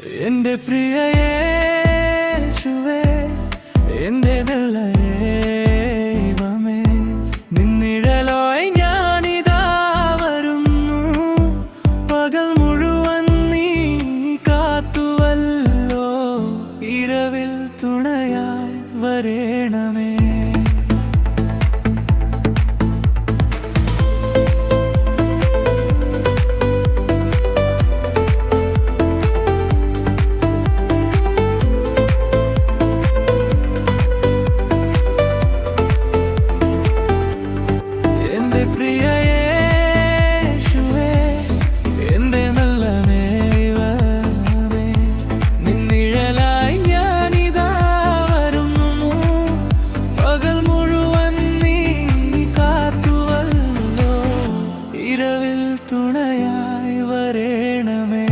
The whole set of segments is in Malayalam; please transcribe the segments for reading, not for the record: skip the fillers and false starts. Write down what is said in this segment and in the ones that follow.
എന്റെ പ്രിയ യേശുവേ, എന്റെ നല്ല ദൈവമേ, നിന്നിഴലായി ഞാനിതാ വരുന്നു. പകൽ മുഴുവൻ നീ കാത്തുവല്ലോ, ഇരവിൽ തുണയായി വരേണമേ. തുണയായി വരേണമേ.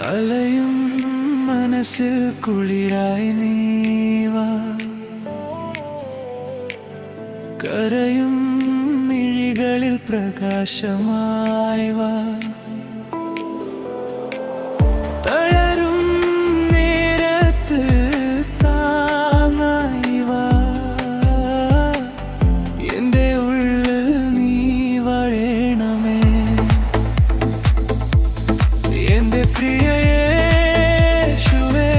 അലയും മനസ്സിൽ കുളിരായി നീവാ, കരയും മിഴികളിൽ പ്രകാശമായി വാ. തളരും നേരത്ത് താങ്ങായി വാ, എന്റെ ഉള്ളിൽ നീ വരേണമേ. എന്റെ പ്രിയ യേശുവേ,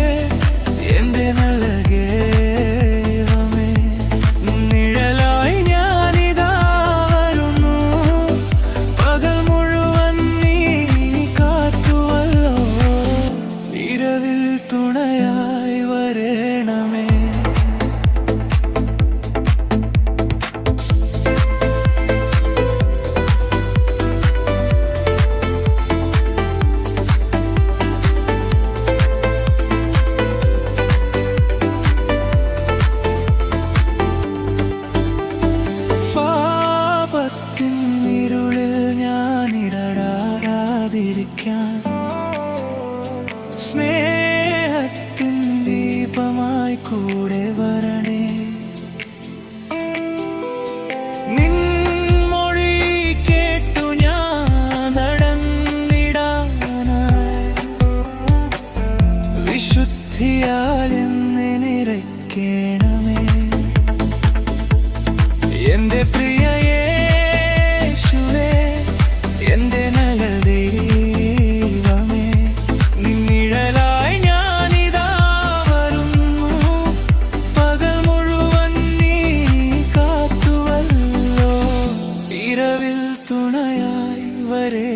എന്റെ നല്ല ദൈവമേ, നിഴലായി ഞാനിതാ വരുന്നു. പകൽ മുഴുവൻ നീ കാത്തുവല്ലോ, ഇരവിൽ തുണയായി വരേണമേ. സ്നേഹത്തിൻ ദീപമായി കൂടെ വരണേ. നിൻ മൊഴി കേട്ടു ഞാൻ നടന്നിടാനായി, വിശുദ്ധിയാൽ എന്നെ നിറയ്ക്കണമേ. എന്റെ പ്രിയ യേശുവേ, എന്റെ നല്ല ദൈവമേ, നിന്നിഴലായി ഞാനിതാ വരുന്നു. പകൽ മുഴുവൻ നീ കാത്തുവല്ലോ, ഇരവിൽ തുണയായി വരേ.